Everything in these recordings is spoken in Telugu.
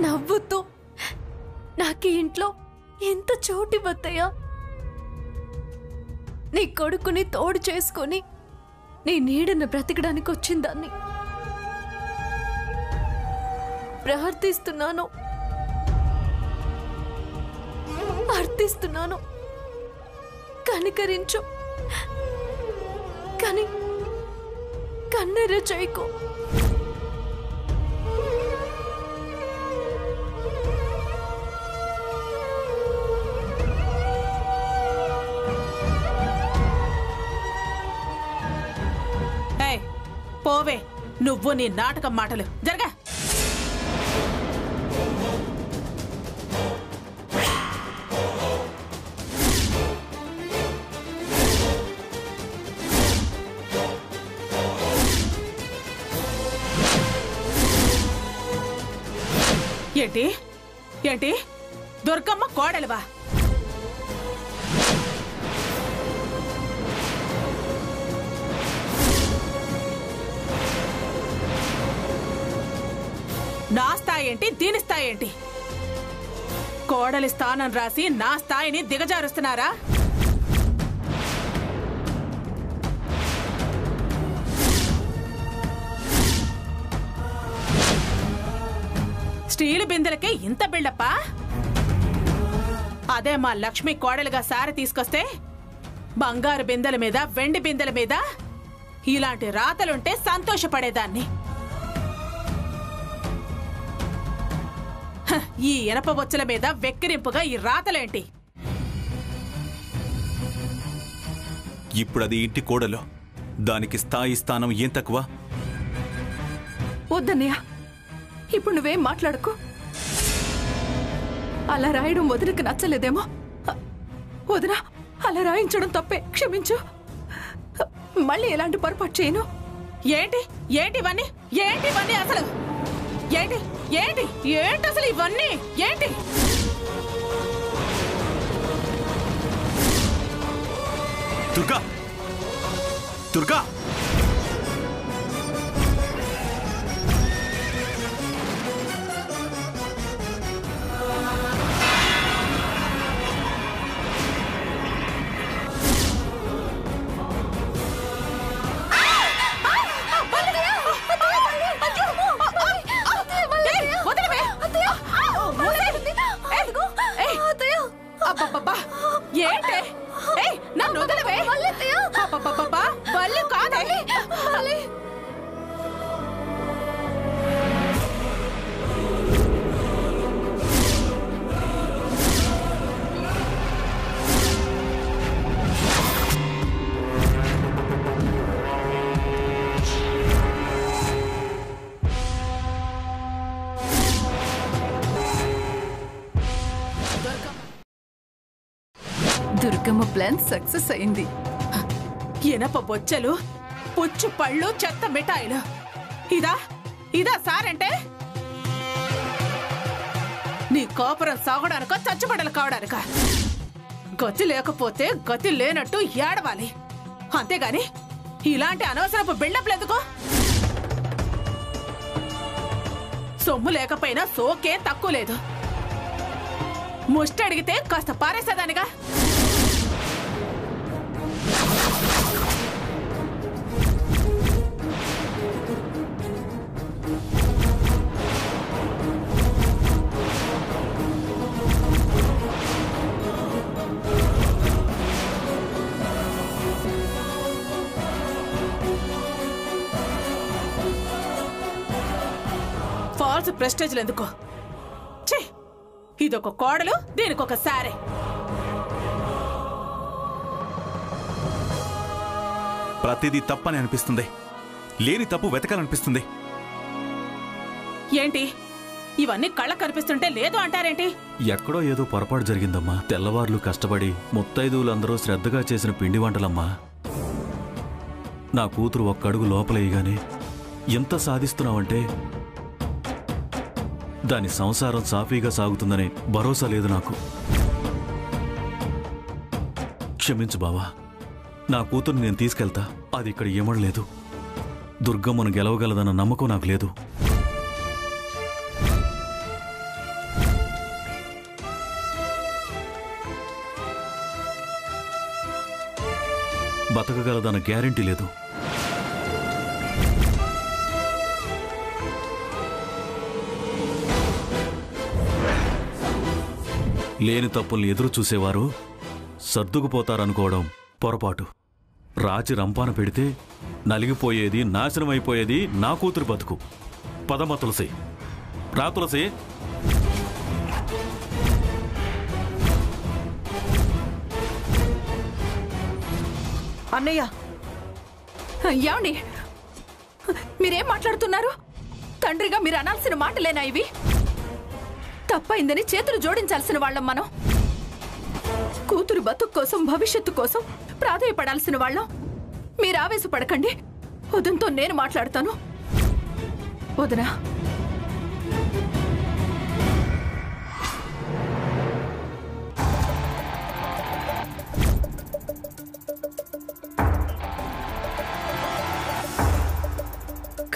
నవ్వుతూ నాకు ఇంట్లో ఎంత చోటివ్వత్తయ్యా. నీ కొడుకుని తోడు చేసుకొని నీ నీడను బ్రతకడానికి వచ్చిందాన్ని. ప్రార్థిస్తున్నాను, అర్థిస్తున్నాను, కనికరించు, కానీ కన్నెర చేయకు. పోవే, నువ్వు నీ నాటకం మాటలు జరగా. ఏంటి ఏంటి దుర్గమ్మ కోడలువా? నా స్థాయి ఏంటి, దీని స్థాయి ఏంటి? కోడలి స్థానం రాసి నా స్థాయిని దిగజారుస్తున్నారా? స్టీలు బిందెలకే ఇంత బిల్డప్పా? అదే మా లక్ష్మి కోడలుగా సారి తీసుకొస్తే బంగారు బిందెల మీద, వెండి బిందెల మీద ఇలాంటి రాతలుంటే సంతోషపడేదాన్ని. ఈ ఇనప బొచ్చల మీద వెక్కిరింపుగా ఈ రాతలేంటి? ఇప్పుడు అది ఇంటి కోడలు, దానికి స్థాయి స్థానం ఏం తక్కువ? వద్దన్నయ్య, ఇప్పుడు నువ్వేం మాట్లాడుకో. అలా రాయడం వదినకు నచ్చలేదేమో. వదిన, అలా రాయించడం తప్పే, క్షమించు. మళ్ళీ ఎలాంటి పొరపాటు చేయను. ఏంటి ఏంటి ఇవన్నీ? ఏంటి ఇవన్నీ అసలు? ఏంటి ఏంటి ఏంటి అసలు ఇవన్నీ ఏంటి? దుర్గా, దుర్గా, ఏంటే? నన్ను వదలవే. బల్లి కాదే. దుర్గమ్మ ప్లాన్ సక్సెస్ అయింది. ఇనప బొచ్చలు, పుచ్చు పళ్ళు, చెత్త మిఠాయిలు, ఇదా ఇదా సారంటే? నీ కోపరం సాగడానిక, చచ్చుబడలు కావడానిక? గతి లేకపోతే గతి లేనట్టు ఏడవాలి, అంతేగాని ఇలాంటి అనవసరపు బిల్డప్లు ఎందుకు? సొమ్ము లేకపోయినా సోకే తక్కువ లేదు. ముష్టి అడిగితే కాస్త పారేసేదానిగా. ఫాల్స్ ప్రెస్టేజ్లు ఎందుకో? ఛీ, ఇదొక కోడలు, దీనికొక సారే. ప్రతిదీ తప్పని అనిపిస్తుంది, లేని తప్పు వెతకాలనిపిస్తుంది. ఏంటి ఇవన్నీ కళ్ళ కనిపిస్తుంటే లేదు అంటారేంటి? ఎక్కడో ఏదో పొరపాటు జరిగిందమ్మా. తెల్లవార్లు కష్టపడి ముత్తైదువులందరూ శ్రద్ధగా చేసిన పిండి వంటలమ్మా. నా కూతురు ఒక్కడుగు లోపలేయగానే ఎంత సాధిస్తున్నావంటే దాని సంసారం సాఫీగా సాగుతుందనే భరోసా లేదు నాకు. క్షమించు బావా, నా కూతుర్ని నేను తీసుకెళ్తా. అది ఇక్కడ ఏమడలేదు. దుర్గమ్మను గెలవగలదన్న నమ్మకం నాకు లేదు. బతకగలదన్న గ్యారెంటీ లేదు. లేని తప్పుల్ని ఎదురు చూసేవారు సర్దుకుపోతారనుకోవడం పొరపాటు. రాచి రంపాన పెడితే నలిగిపోయేది, నాశనమైపోయేది నా కూతురు బతుకు. పదమ్మ తులసి, రా తులసి. అన్నయ్య, ఏమండి మీరేం మాట్లాడుతున్నారు? తండ్రిగా మీరు అనాల్సిన మాటలేనా ఇవి? తప్పైందని చేతులు జోడించాల్సిన వాళ్ళం మనం. కూతురు బతుకు కోసం, భవిష్యత్తు కోసం ప్రాధేయపడాల్సిన వాళ్ళం. మీరు ఆవేశపడకండి. వదంతో నేను మాట్లాడతాను. వదనా,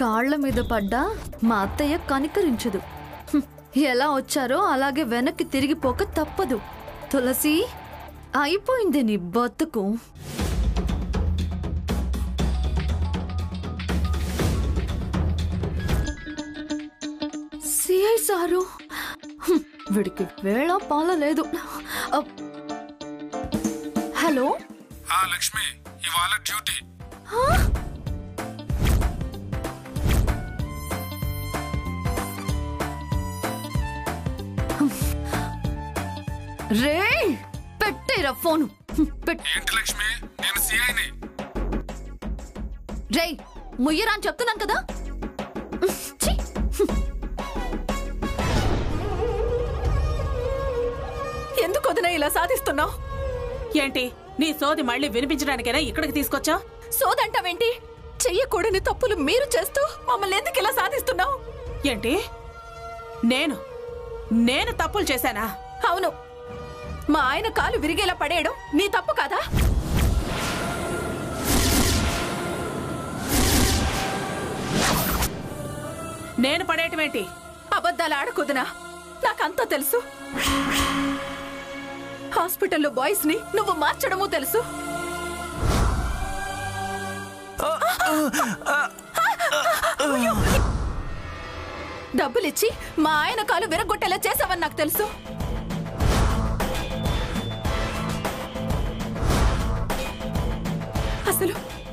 కాళ్ల మీద పడ్డా మా అత్తయ్య కనికరించదు. ఎలా వచ్చారో అలాగే వెనక్కి తిరిగిపోక తప్పదు. తులసి, అయిపోయింది నీ బతుకు. సిఐ సారు, వీడికి వేళ పాల లేదు. హలో లక్ష్మి, ఇవాళ డ్యూటీ. రే, పెట్టేరా ఫోను. ఏంటి లక్ష్మి, నేను సిఐని. రే, ముయ్యరా అని చెప్తున్నాను కదా. ఎందుకు వదినా ఇలా సాధిస్తున్నావు? ఏంటి నీ సోది మళ్ళీ వినిపించడానికైనా ఇక్కడికి తీసుకొచ్చావు? సోదంటావేంటి? చెయ్యకూడని తప్పులు మీరు చేస్తూ మమ్మల్ని ఎందుకు ఇలా సాధిస్తున్నావు? ఏంటి, నేను తప్పులు చేశానా? అవును, మా ఆయన కాలు విరిగేలా పడేయడం నీ తప్పు కాదా? నేను పడేయటమేంటి? అబద్ధాలు ఆడకుదునా, నాకంతా తెలుసు. హాస్పిటల్లో బాయ్స్ ని నువ్వు మార్చడమూ తెలుసు. డబ్బులిచ్చి మా ఆయన కాలు విరగొట్టేలా చేసావని నాకు తెలుసు.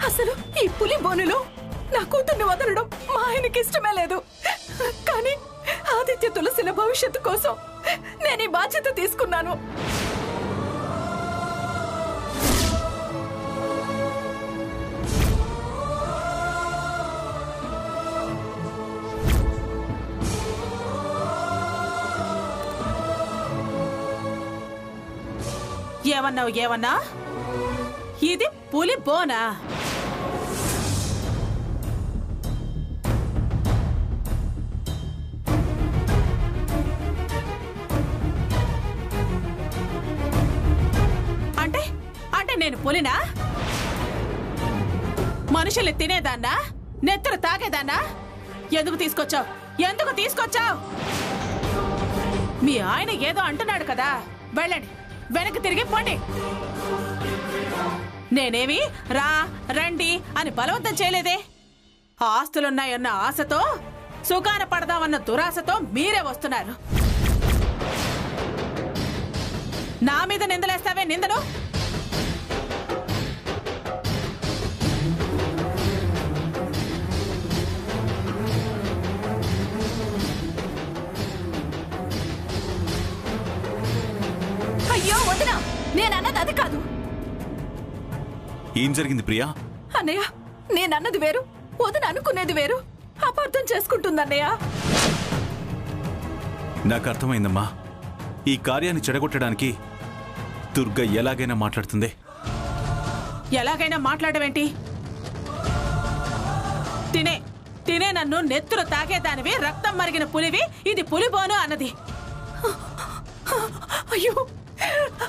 అసలు ఈ పులి బోనులో నా కూతుర్ని వదలడం మా ఆయనకి ఇష్టమే లేదు. కానీ ఆదిత్య తులసిల భవిష్యత్తు కోసం నేను ఈ బాధ్యత తీసుకున్నాను. ఏమన్నా? ఇది పులి బోనా? అంటే నేను పులినా? మనుషుల్ని తినేదాన్నా? నెత్తరు తాగేదాన్నా? ఎందుకు తీసుకొచ్చావు? మీ ఆయన ఏదో అంటున్నాడు కదా, వెళ్ళండి, వెనక్కి తిరిగి పోండి. నేనేమి రండి అని బలవంతం చేయలేదే. ఆస్తులున్నాయన్న ఆశతో, సుఖాన పడదామన్న దురాశతో మీరే వస్తున్నారు. నా మీద నిందలేస్తావే నిందలు? అయ్యో వదినా, నేనన్నది అది కాదు. ఏం జరిగింది ప్రియా? అన్నయ్య, నేనన్నది వేరు, వదిన అనుకునేది వేరు. అపార్థం చేసుకుంటుందన్నయ్య. నాకు అర్థమైందమ్మా. ఈ కార్యాన్ని చెడగొట్టడానికి దుర్గ ఎలాగైనా మాట్లాడుతుంది. ఎలాగైనా మాట్లాడవేంటి? తినే నన్ను నెత్తురు తాగేదానివి, రక్తం మరిగిన పులివి, ఇది పులిబోను అన్నది.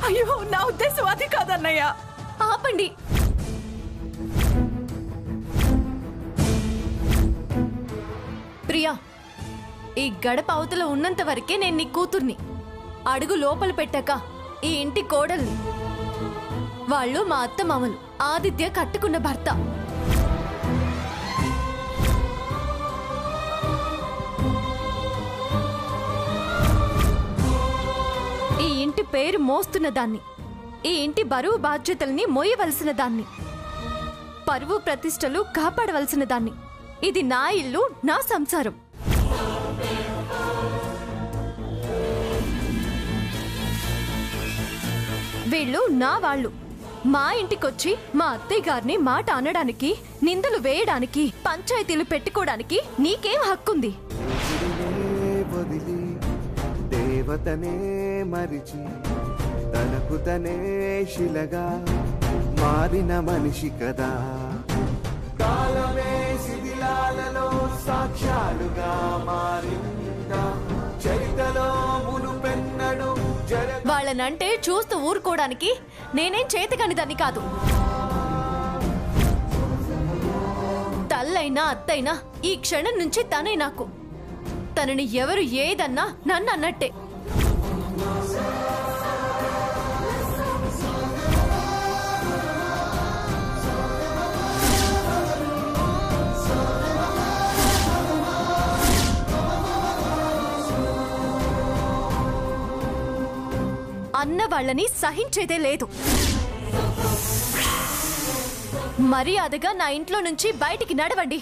అయ్యో, నా ఉద్దేశం అది కాదన్నయ్య. ఆపండి. ప్రియా, ఈ గడప అవతల ఉన్నంత వరకే నేను నీ కూతుర్ని. అడుగు లోపల పెట్టాక ఈ ఇంటి కోడల్ని. వాళ్ళు మా అత్త మామలు, ఆదిత్య కట్టుకున్న భర్త. ఈ ఇంటి పేరు మోస్తున్న దాన్ని, ఈ ఇంటి బరువు బాధ్యతల్ని మోయవలసిన దాన్ని, పరువు ప్రతిష్టలు కాపాడవలసిన దాన్ని. ఇది నా ఇల్లు, నా సంసారం. వీళ్ళు నా వాళ్ళు. మా ఇంటికొచ్చి మా అత్తయ్య గారిని మాట అనడానికి, నిందలు వేయడానికి, పంచాయతీలు పెట్టుకోవడానికి నీకేం హక్కుంది? దేవతనే మరిచి తనకు తనే శిలగా మారిన మనిషి కదా. కాలమే శిథిలాలలో సాక్ష్యాలుగా మారిందా, చరితలో మునుపెన్నడు వాళ్ళనంటే చూస్తూ ఊరుకోవడానికి నేనేం చేతకాని దాన్ని కాదు. తల్లైనా అత్తైనా ఈ క్షణం నుంచి తనే నాకు. తనని ఎవరు ఏదన్నా నన్ను అన్నట్టే. అన్న వాళ్ళని సహించేదే లేదు. మర్యాదగా నా ఇంట్లో నుంచి బయటికి నడవండి.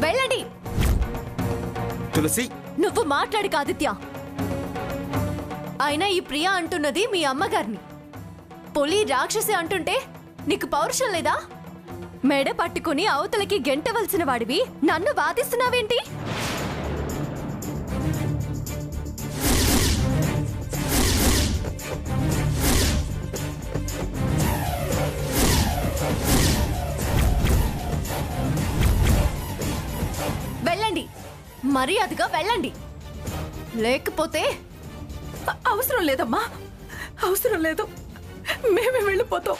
వెళ్ళండి. తులసి, నువ్వు మాట్లాడు ఆదిత్య. అయినా ఈ ప్రియా అంటున్నది మీ అమ్మగారిని. పులి రాక్షసి అంటుంటే నీకు పౌరుషం లేదా? మెడ పట్టుకుని అవతలకి గెంటవలసిన వాడివి నన్ను వాదిస్తున్నావేంటి? వెళ్ళండి, మర్యాదగా వెళ్ళండి. లేకపోతే అవసరం లేదమ్మా, అవసరం లేదు. మేమే వెళ్ళిపోతాం.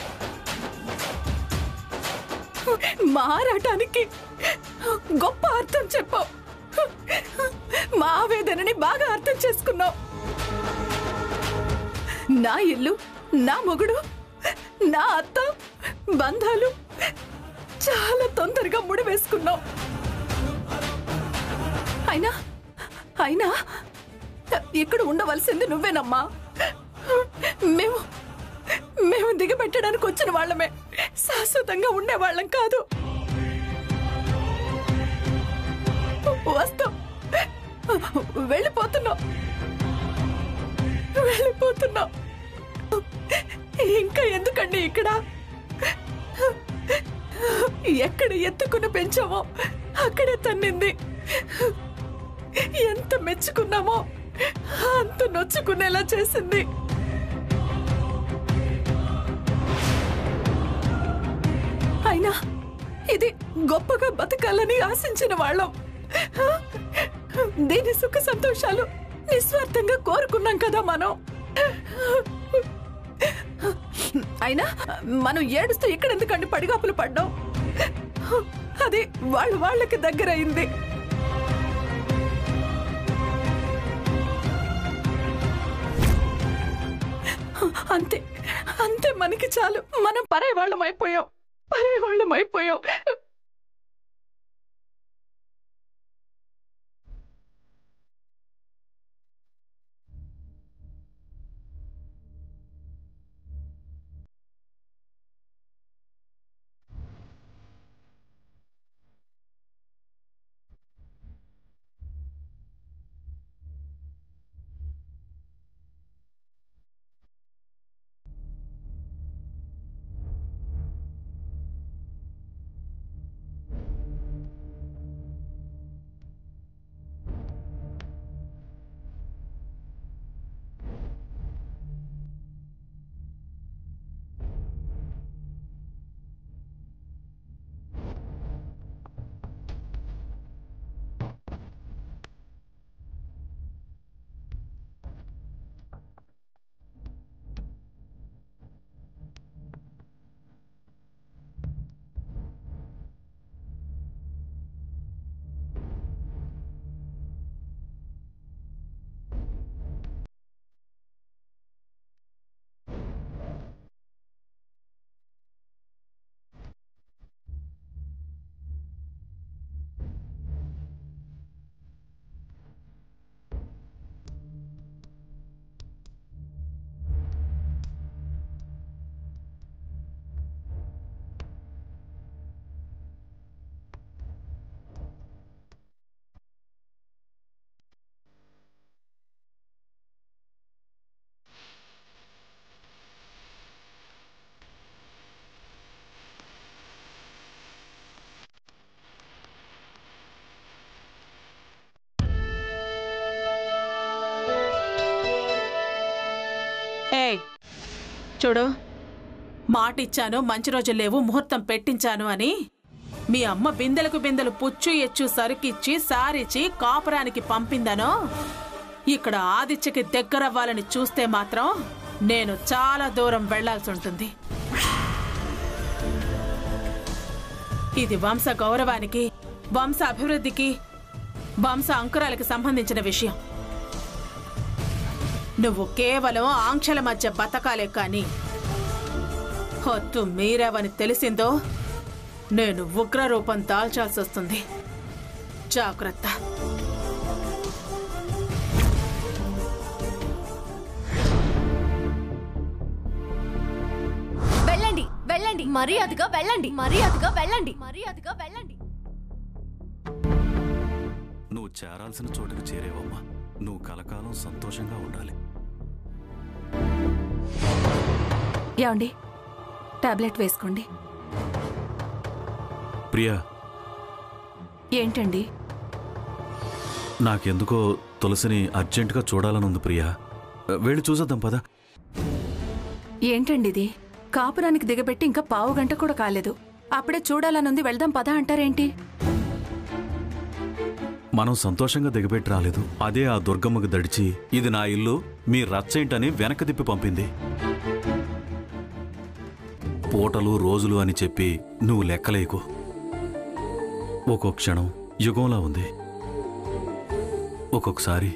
మారాటానికి గొప్ప అర్థం చెప్పావు. మా ఆవేదనని బాగా అర్థం చేసుకున్నావు. నా ఇల్లు, నా మొగుడు, నా అత్త, బంధాలు చాలా తొందరగా ముడివేసుకున్నావు. అయినా అయినా ఇక్కడ ఉండవలసింది నువ్వేనమ్మా. మేము దిగబెట్టడానికి వచ్చిన వాళ్ళమే, శాశ్వతంగా ఉండేవాళ్ళం కాదు. వస్తాం, వెళ్ళిపోతున్నాం. ఇంకా ఎందుకండి ఇక్కడ? ఎక్కడ ఎత్తుకుని పెంచామో అక్కడే తన్నింది. ఎంత మెచ్చుకున్నామో అంత నొచ్చుకునేలా చేసింది. అయినా ఇది గొప్పగా బతకాలని ఆశించిన వాళ్ళం. దీని సుఖ సంతోషాలు నిస్వార్థంగా కోరుకున్నాం కదా మనం. అయినా మనం ఏడుస్తూ ఇక్కడ ఎందుకండి పడిగాపులు పడ్డాం? అది వాళ్ళకి దగ్గరైంది. అంతే అంతే, మనకి చాలు. మనం పరాయి వాళ్ళం అయిపోయాం. చూడు, మాటిచ్చాను, మంచి రోజులు లేవు, ముహూర్తం పెట్టించాను అని మీ అమ్మ బిందెలకు బిందెలు పుచ్చు ఎచ్చు సరుకిచ్చి సారిచ్చి కాపురానికి పంపిందనో ఇక్కడ ఆదిత్యకి దగ్గరవ్వాలని చూస్తే మాత్రం నేను చాలా దూరం వెళ్లాల్సి ఉంటుంది. ఇది వంశ గౌరవానికి, వంశ అభివృద్ధికి, వంశ అంకురాలకి సంబంధించిన విషయం. నువ్వు కేవలం ఆంక్షల మధ్య బతకాలే కానీ హొత్తు మీరేవని తెలిసిందో నేను ఉగ్రరూపం దాల్చాల్సి వస్తుంది. జాగ్రత్త. వెళ్ళండి, వెళ్ళండి, మర్యాదగా వెళ్ళండి, మర్యాదగా వెళ్ళండి, మర్యాదగా వెళ్ళండి. నువ్వు చేరాల్సిన చోటుకు చేరేవమ్మా. నువ్వు కలకాలం సంతోషంగా ఉండాలి. ఏమండి, టాబ్లెట్ వేసుకోండి. ప్రియా, ఏంటండి? నాకెందుకో తులసిని అర్జెంటుగా చూడాలనుంది ప్రియా. వెళ్ళి చూసేద్దాం పద. ఏంటండి ఇది? కాపురానికి దిగబెట్టి ఇంకా పావు గంట కూడా కాలేదు, అప్పుడే చూడాలనుంది, వెళ్దాం పద అంటారేంటి? మనం సంతోషంగా దిగబెట్టి రాలేదు. అదే ఆ దుర్గమ్మకు దడిచి ఇది నా ఇల్లు, మీ రచ్చేంటని వెనక తిప్పి పంపింది. పూటలు రోజులు అని చెప్పి నువ్వు లెక్కలేకు. ఒక్కొక్క క్షణం యుగంలా ఉంది. ఒక్కొక్కసారి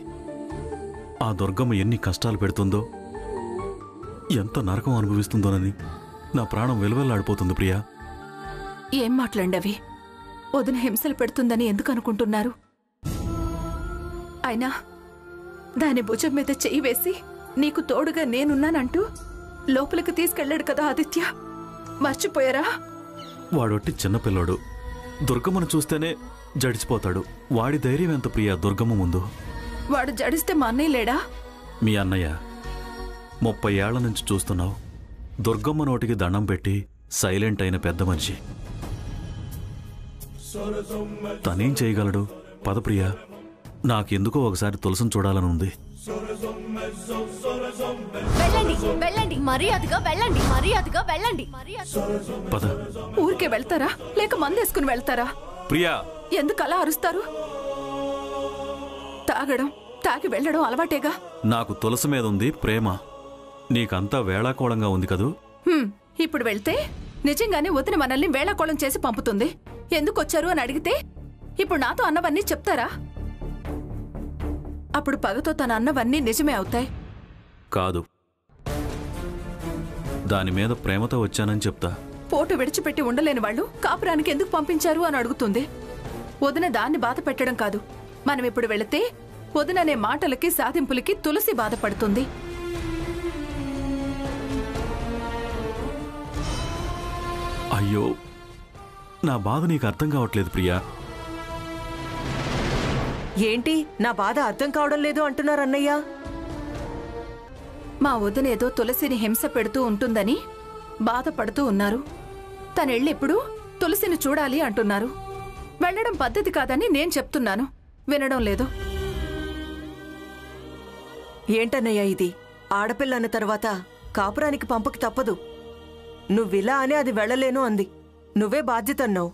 ఆ దుర్గమ్మ ఎన్ని కష్టాలు పెడుతుందో, ఎంత నరకం అనుభవిస్తుందోనని నా ప్రాణం వెలువెల్లాడిపోతుంది ప్రియా. ఏం మాట్లాడండి అవి? వదిన హింసలు పెడుతుందని ఎందుకు అనుకుంటున్నారు? అయినా దాని భుజం మీద చెయ్యి వేసి నీకు తోడుగా నేనున్నానంటూ లోపలికి తీసుకెళ్లాడు కదా ఆదిత్య, మర్చిపోయారా? వాడొట్టి చిన్నపిల్లాడు, దుర్గమ్మను చూస్తేనే జడిచిపోతాడు. వాడి ధైర్యం ఎంత ప్రియా దుర్గమ్మ ముందు? వాడు జడిస్తే మా అన్నయ్య లేడా? మీ అన్నయ్య 30 ఏళ్ల నుంచి చూస్తున్నావు. దుర్గమ్మ నోటికి దండం పెట్టి సైలెంట్ అయిన పెద్ద మనిషి. తనేం చేయగలడు? పద ప్రియా, నాకెందుకో ఒకసారి తులసిని చూడాలని ఉంది. వెళ్ళండి, వెళ్ళండి, మర్యాదగా వెళ్ళండి, మర్యాదగా వెళ్ళండి. పద. ఊరికే వెళ్తారా లేక మందేసుకుని వెళ్తారా? ప్రియా, ఎందుకు అలా అరుస్తారు? తాగడం, తాగి వెళ్ళడం అలవాటేగా. నాకు తులసి మీద ఉంది ప్రేమ. నీకంతా వేళాకోళంగా ఉంది కదూ. ఇప్పుడు వెళ్తే నిజంగానే వదిన మనల్ని వేళాకోళం చేసి పంపుతుంది. ఎందుకు వచ్చారు అని అడిగితే ఇప్పుడు నాతో అన్నవన్నీ చెప్తారా? అప్పుడు పగతో తన అన్నవన్నీ నిజమే అవుతాయి. కాదు, దాని మీద ప్రేమతో వచ్చానని చెప్తా. పోటు విడిచిపెట్టి ఉండలేని వాళ్ళు కాపురానికి ఎందుకు పంపించారు అని అడుగుతుంది. వదిన దాన్ని బాధ పెట్టడం కాదు, మనం ఇప్పుడు వెళితే వదిననే మాటలకి సాధింపులకి తులసి బాధపడుతుంది. అయ్యో, నా బాధ నీకు అర్థం కావట్లేదు ప్రియా. ఏంటి నా బాధ అర్థం కావడం లేదు అంటున్నారు అన్నయ్య? మా వదినేదో తులసిని హింస పెడుతూ ఉంటుందని బాధపడుతూ ఉన్నారు. తనెళ్ళిప్పుడు తులసిని చూడాలి అంటున్నారు. వెళ్లడం పద్ధతి కాదని నేను చెప్తున్నాను, వినడం లేదు. ఏంటన్నయ్య ఇది? ఆడపిల్ల అన్న తర్వాత కాపురానికి పంపకి తప్పదు. నువ్విలా అనే అది వెళ్ళలేను అంది. నువ్వే బాధ్యత అన్నావు.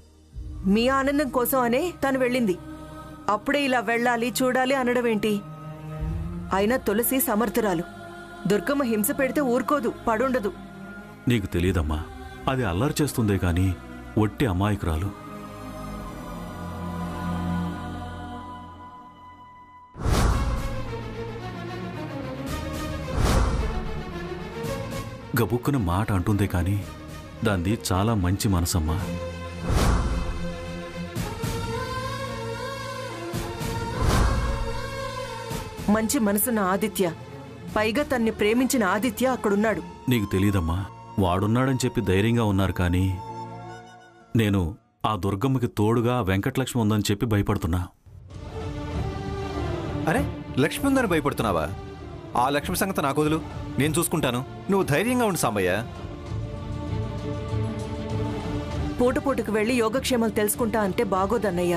మీ ఆనందం కోసం అనే తను వెళ్ళింది. అప్పుడే ఇలా వెళ్ళాలి చూడాలి అనడమేంటి? అయినా తులసి సమర్థురాలు. దుర్గమ్మ హింస పెడితే ఊరుకోదు, పడుండదు. నీకు తెలీదమ్మా, అది అల్లరి చేస్తుందే కాని ఒట్టి అమాయకురాలు. గబుక్కున మాట అంటుందే కాని దాంది చాలా మంచి మనసమ్మా. మంచి మనసున్న ఆదిత్య, పైగా తన్ని ప్రేమించిన ఆదిత్య అక్కడున్నాడు. నీకు తెలీదమ్మా, వాడున్నాడని చెప్పి ధైర్యంగా ఉన్నారు కానీ నేను ఆ దుర్గమ్మకి తోడుగా వెంకటలక్ష్మి ఉందని చెప్పి భయపడుతున్నా. అరే, లక్ష్మి ఉందని భయపడుతున్నావా? ఆ లక్ష్మి సంగతి నాకు వదులు, నేను చూసుకుంటాను. నువ్వు ధైర్యంగా ఉండు సాంబయ్య. పూటపూటకు వెళ్లి యోగక్షేమాలు తెలుసుకుంటా అంటే బాగోదన్నయ్య.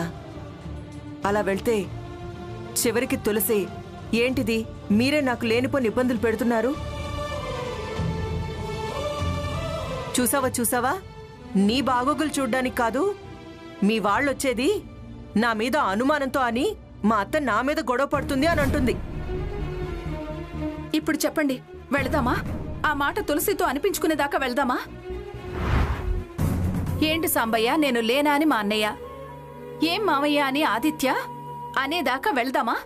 అలా వెళ్తే చివరికి తులసి, ఏంటిది మీరే నాకు లేనిపోని ఇబ్బందులు పెడుతున్నారు, చూసావా నీ బాగోగులు చూడ్డానికి కాదు మీ వాళ్ళొచ్చేది నా మీద అనుమానంతో అని మా అత్త నా మీద గొడవ పడుతుంది అని అంటుంది. ఇప్పుడు చెప్పండి, వెళదామా? ఆ మాట తులసితో అనిపించుకునేదాకా వెళ్దామా? ఏంటి సాంబయ్య, నేను లేనా అని మా అన్నయ్య, ఏం మావయ్య అని ఆదిత్య అనేదాకా వెళ్దామా?